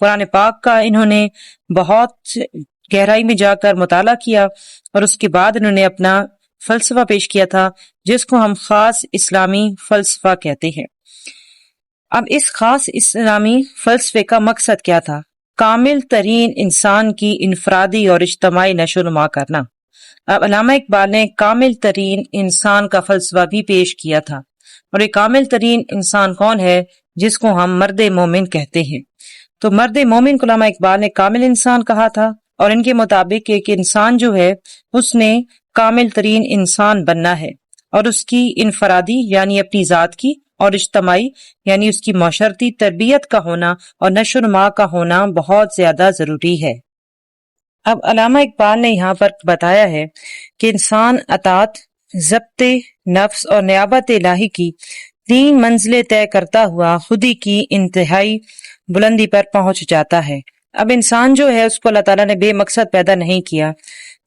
قرآن پاک کا انہوں نے بہت گہرائی میں جا کر مطالعہ کیا اور اس کے بعد انہوں نے اپنا فلسفہ پیش کیا تھا جس کو ہم خاص اسلامی فلسفہ کہتے ہیں۔ اب اس خاص اسلامی فلسفے کا مقصد کیا تھا؟ کامل ترین انسان کی انفرادی اور اجتماعی نشو و نما کرنا۔ اب علامہ اقبال نے کامل ترین انسان کا فلسفہ بھی پیش کیا تھا، اور یہ کامل ترین انسان کون ہے؟ جس کو ہم مرد مومن کہتے ہیں۔ تو مرد مومن کو علامہ اقبال نے کامل انسان کہا تھا، اور ان کے مطابق ایک انسان جو ہے اس نے کامل ترین انسان بننا ہے، اور اس کی انفرادی یعنی اپنی ذات کی اور اجتماعی یعنی اس کی معاشرتی تربیت کا ہونا اور نشو و نما کا ہونا بہت زیادہ ضروری ہے۔ اب علامہ اقبال نے یہاں پر بتایا ہے کہ انسان اطاعت، ضبط نفس اور نیابت الہی کی 3 منزلیں طے کرتا ہوا خودی کی انتہائی بلندی پر پہنچ جاتا ہے۔ اب انسان جو ہے اس کو اللہ تعالیٰ نے بے مقصد پیدا نہیں کیا،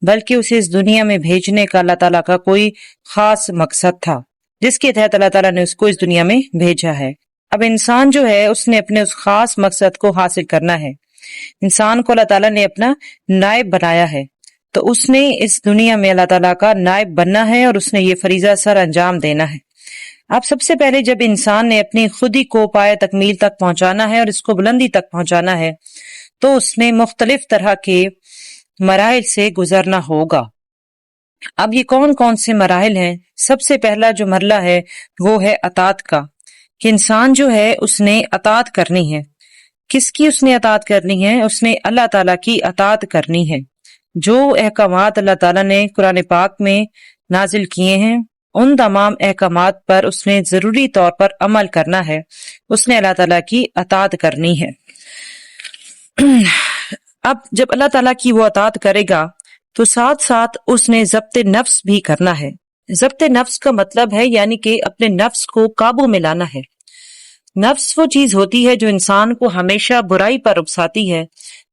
بلکہ اسے اس دنیا میں بھیجنے کا اللہ تعالیٰ کا کوئی خاص مقصد تھا، جس کے تحت اللہ تعالیٰ نے اس کو اس دنیا میں بھیجا ہے۔ اب انسان جو ہے اس نے اپنے اس خاص مقصد کو حاصل کرنا ہے۔ انسان کو اللہ تعالیٰ نے اپنا نائب بنایا ہے، تو اس نے اس دنیا میں اللہ تعالیٰ کا نائب بننا ہے اور اس نے یہ فریضہ سر انجام دینا ہے۔ اب سب سے پہلے جب انسان نے اپنی خودی کو پائے تکمیل تک پہنچانا ہے اور اس کو بلندی تک پہنچانا ہے، تو اس نے مختلف طرح کے مراحل سے گزرنا ہوگا۔ اب یہ کون کون سے مراحل ہیں؟ سب سے پہلا جو مرحلہ ہے وہ ہے اطاعت کا، کہ انسان جو ہے اس نے اطاعت کرنی ہے۔ کس کی اس نے اطاعت کرنی ہے؟ اس نے اللہ تعالیٰ کی اطاعت کرنی ہے۔ جو احکامات اللہ تعالیٰ نے قرآن پاک میں نازل کیے ہیں ان تمام احکامات پر اس نے ضروری طور پر عمل کرنا ہے، اس نے اللہ تعالیٰ کی اطاعت کرنی ہے۔ اب جب اللہ تعالیٰ کی وہ اطاعت کرے گا تو ساتھ ساتھ اس نے ضبط نفس بھی کرنا ہے۔ ضبط نفس کا مطلب ہے یعنی کہ اپنے نفس کو قابو میں لانا ہے۔ نفس وہ چیز ہوتی ہے جو انسان کو ہمیشہ برائی پر اکساتی ہے،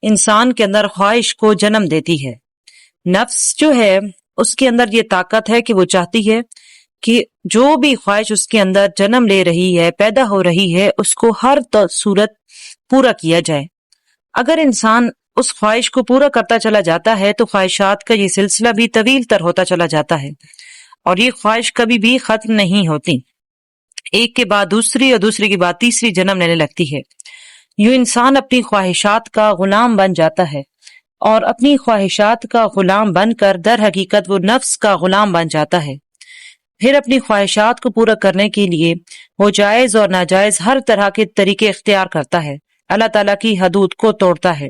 انسان کے اندر خواہش کو جنم دیتی ہے۔ نفس جو ہے اس کے اندر یہ طاقت ہے کہ وہ چاہتی ہے کہ جو بھی خواہش اس کے اندر جنم لے رہی ہے، پیدا ہو رہی ہے، اس کو ہر صورت پورا کیا جائے۔ اگر انسان اس خواہش کو پورا کرتا چلا جاتا ہے تو خواہشات کا یہ سلسلہ بھی طویل تر ہوتا چلا جاتا ہے، اور یہ خواہش کبھی بھی ختم نہیں ہوتی، ایک کے بعد دوسری اور دوسری کے بعد تیسری جنم لینے لگتی ہے۔ یوں انسان اپنی خواہشات کا غلام بن جاتا ہے، اور اپنی خواہشات کا غلام بن کر در حقیقت وہ نفس کا غلام بن جاتا ہے۔ پھر اپنی خواہشات کو پورا کرنے کے لیے وہ جائز اور ناجائز ہر طرح کے طریقے اختیار کرتا ہے، اللہ تعالیٰ کی حدود کو توڑتا ہے۔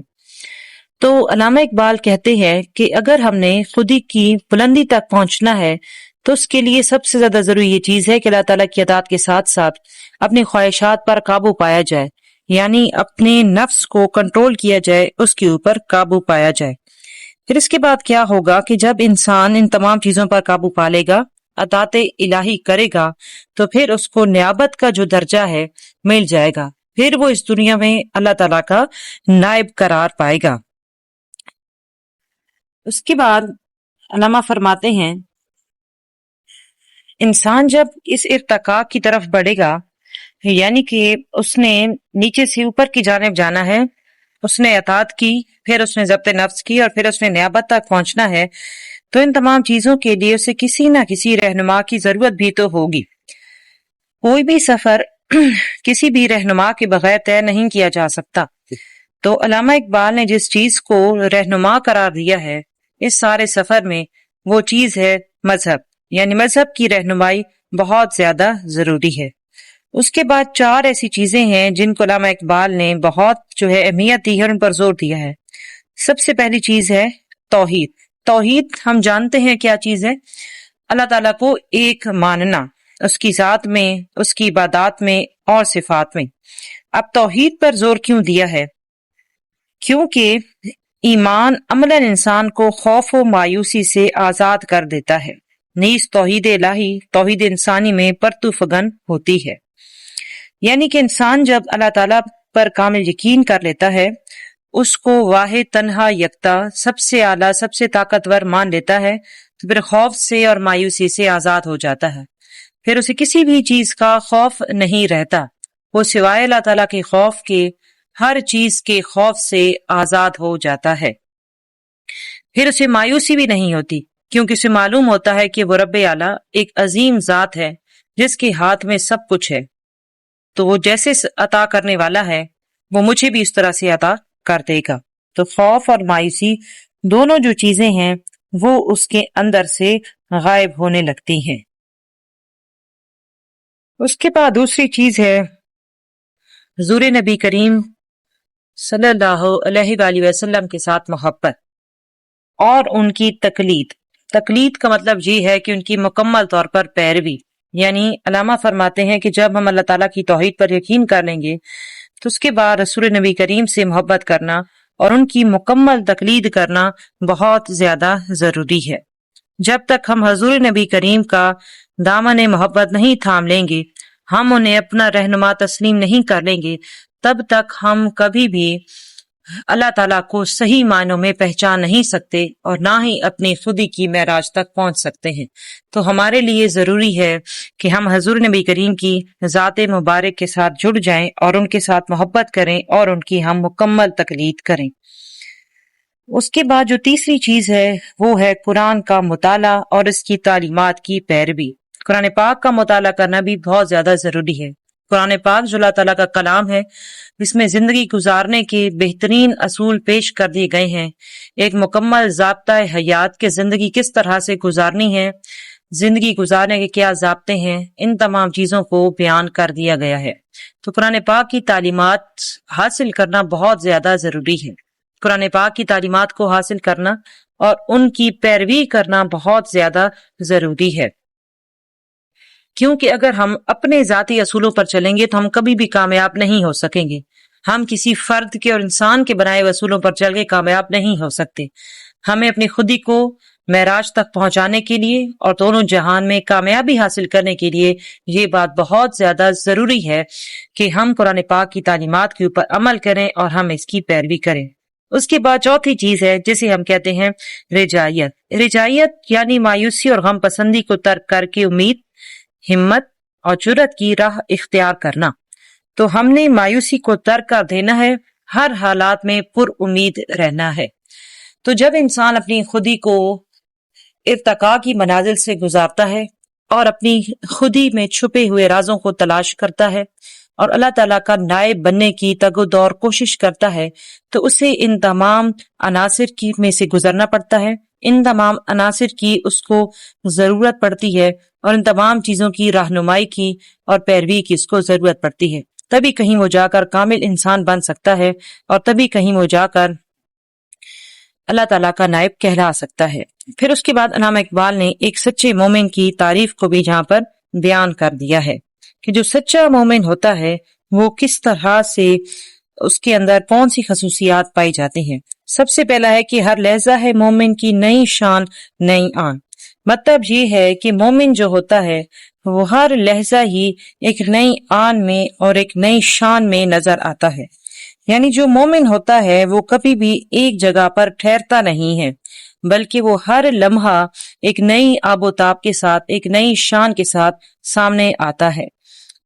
تو علامہ اقبال کہتے ہیں کہ اگر ہم نے خودی کی بلندی تک پہنچنا ہے تو اس کے لیے سب سے زیادہ ضروری یہ چیز ہے کہ اللہ تعالیٰ کی اطاعت کے ساتھ ساتھ اپنی خواہشات پر قابو پایا جائے، یعنی اپنے نفس کو کنٹرول کیا جائے، اس کے اوپر قابو پایا جائے۔ پھر اس کے بعد کیا ہوگا کہ جب انسان ان تمام چیزوں پر قابو پا لے گا، اطاعت الہی کرے گا، تو پھر اس کو نیابت کا جو درجہ ہے مل جائے گا، پھر وہ اس دنیا میں اللہ تعالیٰ کا نائب قرار پائے گا۔ اس کے بعد علامہ فرماتے ہیں انسان جب اس ارتقاء کی طرف بڑھے گا، یعنی کہ اس نے نیچے سے اوپر کی جانب جانا ہے، اس نے اطاعت کی، پھر اس نے ضبط نفس کی، اور پھر اس نے نیابت تک پہنچنا ہے، تو ان تمام چیزوں کے لیے اسے کسی نہ کسی رہنما کی ضرورت بھی تو ہوگی۔ کوئی بھی سفر کسی بھی رہنما کے بغیر طے نہیں کیا جا سکتا۔ تو علامہ اقبال نے جس چیز کو رہنما قرار دیا ہے اس سارے سفر میں، وہ چیز ہے مذہب، یعنی مذہب کی رہنمائی بہت زیادہ ضروری ہے۔ اس کے بعد 4 ایسی چیزیں ہیں جن کو علامہ اقبال نے بہت اہمیت دی ہے اور ان پر زور دیا ہے۔ سب سے پہلی چیز ہے توحید۔ توحید ہم جانتے ہیں کیا چیز ہے؟ اللہ تعالیٰ کو ایک ماننا، اس کی ذات میں، اس کی عبادات میں اور صفات میں۔ اب توحید پر زور کیوں دیا ہے؟ کیونکہ ایمان عملاً انسان کو خوف و مایوسی سے آزاد کر دیتا ہے، نیز توحید الہی توحید انسانی میں پرتو فگن ہوتی ہے۔ یعنی کہ انسان جب اللہ تعالیٰ پر کامل یقین کر لیتا ہے، اس کو واحد تنہا یکتا سب سے اعلیٰ سب سے طاقتور مان لیتا ہے، تو پھر خوف سے اور مایوسی سے آزاد ہو جاتا ہے، پھر اسے کسی بھی چیز کا خوف نہیں رہتا، وہ سوائے اللہ تعالیٰ کے خوف کے ہر چیز کے خوف سے آزاد ہو جاتا ہے. پھر اسے مایوسی بھی نہیں ہوتی کیونکہ اسے معلوم ہوتا ہے کہ وہ رب اعلیٰ ایک عظیم ذات ہے جس کے ہاتھ میں سب کچھ ہے. تو وہ جیسے عطا کرنے والا ہے وہ مجھے بھی اس طرح سے عطا کر دے گا. تو خوف اور مایوسی دونوں جو چیزیں ہیں وہ اس کے اندر سے غائب ہونے لگتی ہیں. اس کے بعد دوسری چیز ہے حضور نبی کریم صلی اللہ علیہ وآلہ وسلم کے ساتھ محبت اور ان کی تقلید. تقلید کا مطلب یہ ہے کہ ان کی مکمل طور پر پیروی. یعنی علامہ فرماتے ہیں کہ جب ہم اللہ تعالیٰ کی توحید پر یقین کر لیں گے تو اس کے بعد رسول نبی کریم سے محبت کرنا اور ان کی مکمل تقلید کرنا بہت زیادہ ضروری ہے. جب تک ہم حضور نبی کریم کا دامن محبت نہیں تھام لیں گے، ہم انہیں اپنا رہنما تسلیم نہیں کر لیں گے، تب تک ہم کبھی بھی اللہ تعالیٰ کو صحیح معنوں میں پہچان نہیں سکتے اور نہ ہی اپنی خودی کی معراج تک پہنچ سکتے ہیں. تو ہمارے لیے ضروری ہے کہ ہم حضور نبی کریم کی ذات مبارک کے ساتھ جڑ جائیں اور ان کے ساتھ محبت کریں اور ان کی ہم مکمل تقلید کریں. اس کے بعد جو تیسری چیز ہے وہ ہے قرآن کا مطالعہ اور اس کی تعلیمات کی پیروی. قرآن پاک کا مطالعہ کرنا بھی بہت زیادہ ضروری ہے. قرآن پاک جو اللہ تعالیٰ کا کلام ہے اس میں زندگی گزارنے کے بہترین اصول پیش کر دیے گئے ہیں. ایک مکمل ضابطۂ حیات کے زندگی کس طرح سے گزارنی ہے، زندگی گزارنے کے کیا ضابطے ہیں، ان تمام چیزوں کو بیان کر دیا گیا ہے. تو قرآن پاک کی تعلیمات حاصل کرنا بہت زیادہ ضروری ہے. قرآن پاک کی تعلیمات کو حاصل کرنا اور ان کی پیروی کرنا بہت زیادہ ضروری ہے، کیونکہ اگر ہم اپنے ذاتی اصولوں پر چلیں گے تو ہم کبھی بھی کامیاب نہیں ہو سکیں گے. ہم کسی فرد کے اور انسان کے بنائے اصولوں پر چل کے کامیاب نہیں ہو سکتے. ہمیں اپنی خودی کو معراج تک پہنچانے کے لیے اور دونوں جہان میں کامیابی حاصل کرنے کے لیے یہ بات بہت زیادہ ضروری ہے کہ ہم قرآن پاک کی تعلیمات کے اوپر عمل کریں اور ہم اس کی پیروی کریں. اس کے بعد چوتھی چیز ہے جسے ہم کہتے ہیں رجائیت. رجائیت یعنی مایوسی اور غم پسندی کو ترک کر کے امید، ہمت اور جرأت کی راہ اختیار کرنا. تو ہم نے مایوسی کو ترک کر دینا ہے، ہر حالات میں پر امید رہنا ہے. تو جب انسان اپنی خودی کو ارتقاء کی منازل سے گزارتا ہے اور اپنی خودی میں چھپے ہوئے رازوں کو تلاش کرتا ہے اور اللہ تعالیٰ کا نائب بننے کی تگ و دو کوشش کرتا ہے تو اسے ان تمام عناصر کی میں سے گزرنا پڑتا ہے. ان تمام عناصر کی اس کو ضرورت پڑتی ہے اور ان تمام چیزوں کی رہنمائی کی اور پیروی کی اس کو ضرورت پڑتی ہے. تبھی کہیں وہ جا کر کامل انسان بن سکتا ہے اور تبھی کہیں وہ جا کر اللہ تعالیٰ کا نائب کہلا سکتا ہے. پھر اس کے بعد علامہ اقبال نے ایک سچے مومن کی تعریف کو بھی جہاں پر بیان کر دیا ہے کہ جو سچا مومن ہوتا ہے وہ کس طرح سے اس کے اندر کون سی خصوصیات پائی جاتی ہیں. سب سے پہلا ہے کہ ہر لہجہ ہے مومن کی نئی شان نئی آن. مطلب یہ ہے کہ مومن جو ہوتا ہے وہ ہر لہجہ ہی ایک نئی آن میں اور ایک نئی شان میں نظر آتا ہے. یعنی جو مومن ہوتا ہے وہ کبھی بھی ایک جگہ پر ٹھہرتا نہیں ہے بلکہ وہ ہر لمحہ ایک نئی آب و تاب کے ساتھ، ایک نئی شان کے ساتھ سامنے آتا ہے.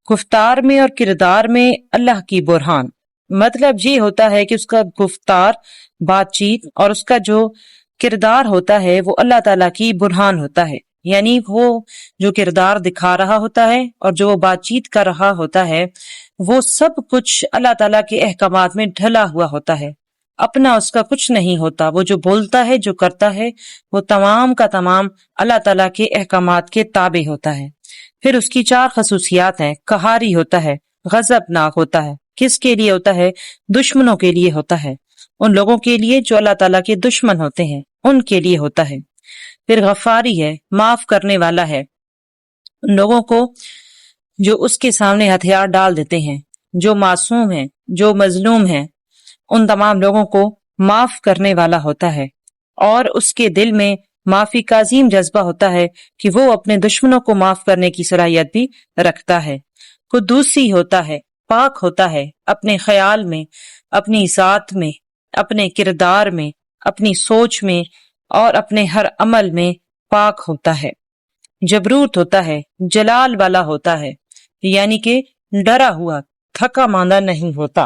گفتار میں اور کردار میں اللہ کی برہان. مطلب یہ ہوتا ہے کہ اس کا گفتار، بات چیت اور اس کا جو کردار ہوتا ہے وہ اللہ تعالیٰ کی برہان ہوتا ہے. یعنی وہ جو کردار دکھا رہا ہوتا ہے اور جو وہ بات چیت کر رہا ہوتا ہے وہ سب کچھ اللہ تعالیٰ کے احکامات میں ڈھلا ہوا ہوتا ہے. اپنا اس کا کچھ نہیں ہوتا. وہ جو بولتا ہے، جو کرتا ہے، وہ تمام کا تمام اللہ تعالیٰ کے احکامات کے تابع ہوتا ہے. پھر اس کی 4 خصوصیات ہیں. قہاری ہوتا ہے، غضبناک ہوتا ہے. کس کے لیے ہوتا ہے؟ دشمنوں کے لیے ہوتا ہے. ان لوگوں کے لیے جو اللہ تعالیٰ کے دشمن ہوتے ہیں ان کے لیے ہوتا ہے. پھر غفاری ہے، معاف کرنے والا ہے. ان لوگوں کو جو اس کے سامنے ہتھیار ڈال دیتے ہیں، جو معصوم ہیں، جو مظلوم ہیں، ان تمام لوگوں کو معاف کرنے والا ہوتا ہے. اور اس کے دل میں معافی کا عظیم جذبہ ہوتا ہے کہ وہ اپنے دشمنوں کو معاف کرنے کی صلاحیت بھی رکھتا ہے. قدوسی ہوتا ہے، پاک ہوتا ہے. اپنے خیال میں، اپنی ذات میں، اپنے کردار میں، اپنی سوچ میں اور اپنے ہر عمل میں پاک ہوتا ہے. جبروت ہوتا ہے، جلال والا ہوتا ہے. یعنی کہ ڈرا ہوا، تھکا ماندہ نہیں ہوتا.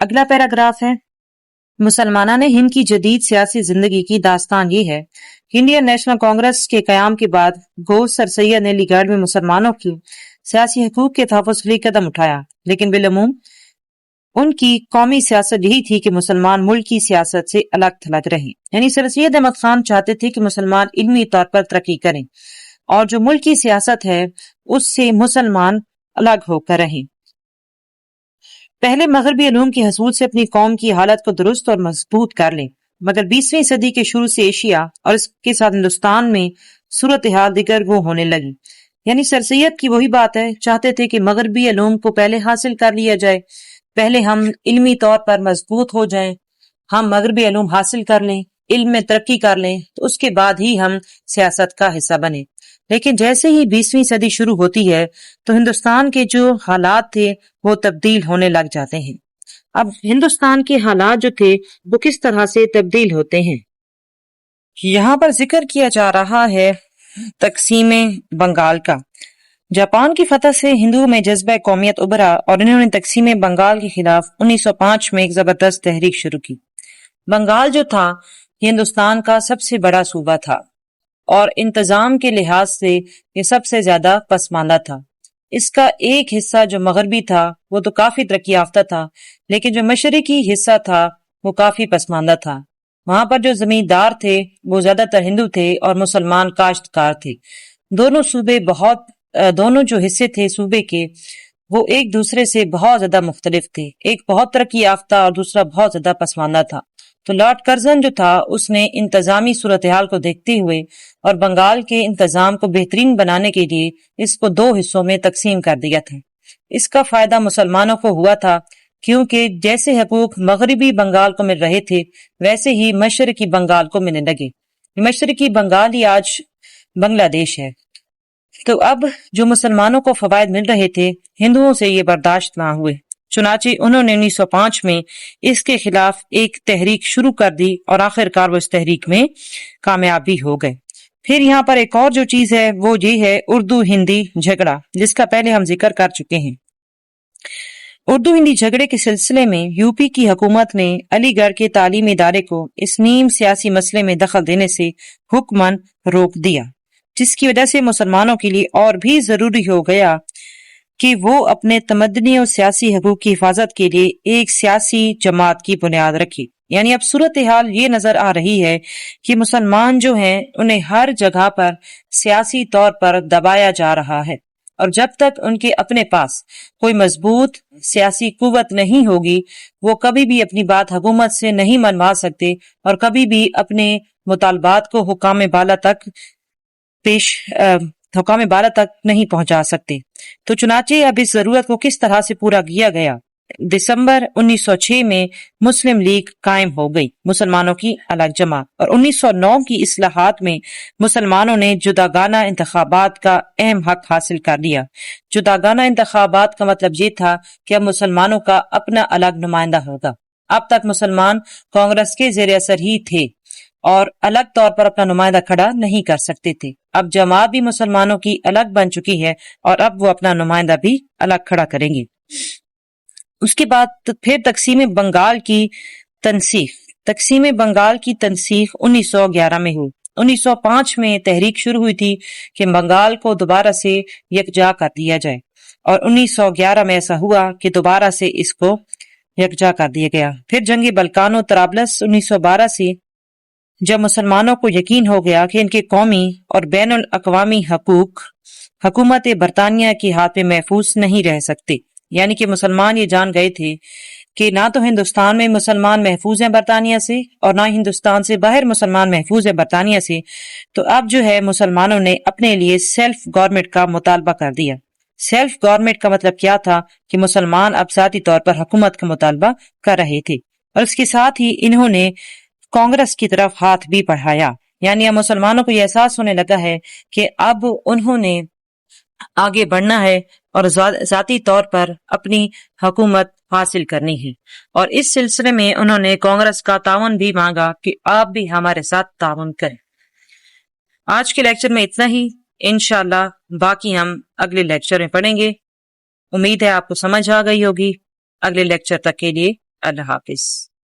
اگلا پیراگراف ہے، مسلمانان ہند کی جدید سیاسی زندگی کی داستان یہ ہے کہ انڈین نیشنل کانگریس کے قیام کے بعد گھوش سر سید علی گڑھ میں مسلمانوں کی سیاسی حقوق کے تحفظ کے لیے قدم اٹھایا، لیکن بالعموم ان کی قومی سیاست یہی تھی کہ مسلمان ملک کی سیاست سے الگ تھلگ رہیں۔ یعنی سر سید احمد خان چاہتے تھے کہ مسلمان علمی طور پر ترقی کریں اور جو ملک کی سیاست ہے اس سے مسلمان الگ ہو کر رہیں۔ پہلے مغربی علوم کے حصول سے اپنی قوم کی حالت کو درست اور مضبوط کر لیں، مگر 20ویں صدی کے شروع سے ایشیا اور اس کے ساتھ ہندوستان میں صورتحال دیگرگوں ہونے لگی۔ یعنی سر سید کی وہی بات ہے، چاہتے تھے کہ مغربی علوم کو پہلے حاصل کر لیا جائے، پہلے ہم علمی طور پر مضبوط ہو جائیں، ہم مغربی علوم حاصل کر لیں، علم میں ترقی کر لیں، تو اس کے بعد ہی ہم سیاست کا حصہ بنیں۔ لیکن جیسے ہی 20ویں صدی شروع ہوتی ہے تو ہندوستان کے جو حالات تھے وہ تبدیل ہونے لگ جاتے ہیں۔ اب ہندوستان کے حالات جو تھے وہ کس طرح سے تبدیل ہوتے ہیں، یہاں پر ذکر کیا جا رہا ہے تقسیم بنگال کا۔ جاپان کی فتح سے ہندوؤں میں جذبہ قومیت ابھرا اور انہوں نے تقسیم بنگال کے خلاف 1905 میں ایک زبردست تحریک شروع کی۔ بنگال جو تھا ہندوستان کا سب سے بڑا صوبہ تھا اور انتظام کے لحاظ سے یہ سب سے زیادہ پسماندہ تھا۔ اس کا ایک حصہ جو مغربی تھا وہ تو کافی ترقی یافتہ تھا، لیکن جو مشرقی حصہ تھا وہ کافی پسماندہ تھا۔ وہاں پر جو زمیندار تھے وہ زیادہ تر ہندو تھے اور مسلمان کاشتکار تھے۔ دونوں جو حصے تھے صوبے کے وہ ایک دوسرے سے بہت زیادہ مختلف تھے، ایک بہت ترقی یافتہ اور دوسرا بہت زیادہ پسماندہ تھا۔ تو لارڈ کرزن جو تھا اس نے انتظامی صورتحال کو دیکھتے ہوئے اور بنگال کے انتظام کو بہترین بنانے کے لیے اس کو 2 حصوں میں تقسیم کر دیا تھا۔ اس کا فائدہ مسلمانوں کو ہوا تھا کیونکہ جیسے حقوق مغربی بنگال کو مل رہے تھے ویسے ہی مشرقی بنگال کو ملنے لگے۔ مشرقی بنگال ہی آج بنگلہ دیش ہے۔ تو اب جو مسلمانوں کو فوائد مل رہے تھے ہندوؤں سے یہ برداشت نہ ہوئے، چنانچہ انہوں نے 1905 میں اس کے خلاف ایک تحریک شروع کر دی اور آخر کار وہ اس تحریک میں کامیاب بھی ہو گئے۔ پھر یہاں پر ایک اور جو چیز ہے وہ یہ ہے اردو ہندی جھگڑا، جس کا پہلے ہم ذکر کر چکے ہیں۔ اردو ہندی جھگڑے کے سلسلے میں یو پی کی حکومت نے علی گڑھ کے تعلیمی ادارے کو اس نیم سیاسی مسئلے میں دخل دینے سے حکماً روک دیا، جس کی وجہ سے مسلمانوں کے لیے اور بھی ضروری ہو گیا کہ وہ اپنے تمدنی اور سیاسی حقوق کی حفاظت کے لیے ایک سیاسی جماعت کی بنیاد رکھی۔ یعنی اب صورتحال یہ نظر آ رہی ہے کہ مسلمان جو ہیں انہیں ہر جگہ پر سیاسی طور پر دبایا جا رہا ہے، اور جب تک ان کے اپنے پاس کوئی مضبوط سیاسی قوت نہیں ہوگی وہ کبھی بھی اپنی بات حکومت سے نہیں منوا سکتے اور کبھی بھی اپنے مطالبات کو حکام بالا تک نہیں پہنچا سکتے۔ تو چنانچہ اب اس ضرورت کو کس طرح سے پورا کیا گیا؟ دسمبر 1906 میں مسلم لیگ قائم ہو گئی، مسلمانوں کی الگ جماعت، اور 1909 کی اصلاحات میں مسلمانوں نے جداگانہ انتخابات کا اہم حق حاصل کر لیا۔ جداگانہ انتخابات کا مطلب یہ تھا کہ اب مسلمانوں کا اپنا الگ نمائندہ ہوگا۔ اب تک مسلمان کانگریس کے زیر اثر ہی تھے اور الگ طور پر اپنا نمائندہ کھڑا نہیں کر سکتے تھے۔ اب جماعت بھی مسلمانوں کی الگ بن چکی ہے اور اب وہ اپنا نمائندہ بھی الگ کھڑا کریں گے۔ اس کے بعد پھر تقسیم بنگال کی تنسیخ۔ تقسیم بنگال کی تنسیخ 1911 میں ہوئی۔ 1905 میں تحریک شروع ہوئی تھی کہ بنگال کو دوبارہ سے یکجا کر دیا جائے، اور 1911 میں ایسا ہوا کہ دوبارہ سے اس کو یکجا کر دیا گیا۔ پھر جنگ بلکانو طرابلس 1912 سے جب مسلمانوں کو یقین ہو گیا کہ ان کے قومی اور بین الاقوامی حقوق حکومت برطانیہ کے ہاتھ میں محفوظ نہیں رہ سکتے، یعنی کہ مسلمان یہ جان گئے تھے کہ نہ تو ہندوستان میں مسلمان محفوظ ہیں برطانیہ سے اور نہ ہندوستان سے باہر مسلمان محفوظ ہیں برطانیہ سے، تو اب جو ہے مسلمانوں نے اپنے لیے سیلف گورنمنٹ کا مطالبہ کر دیا۔ سیلف گورنمنٹ کا مطلب کیا تھا کہ مسلمان اب ذاتی طور پر حکومت کا مطالبہ کر رہے تھے، اور اس کے ساتھ ہی انہوں نے کانگریس کی طرف ہاتھ بھی بڑھایا۔ یعنی اب مسلمانوں کو یہ احساس ہونے لگا ہے کہ اب انہوں نے آگے بڑھنا ہے اور ذاتی طور پر اپنی حکومت حاصل کرنی ہے، اور اس سلسلے میں انہوں نے کانگریس کا تعاون بھی مانگا کہ آپ بھی ہمارے ساتھ تعاون کریں۔ آج کے لیکچر میں اتنا ہی، انشاءاللہ باقی ہم اگلے لیکچر میں پڑھیں گے۔ امید ہے آپ کو سمجھ آ گئی ہوگی۔ اگلے لیکچر تک کے لیے اللہ حافظ.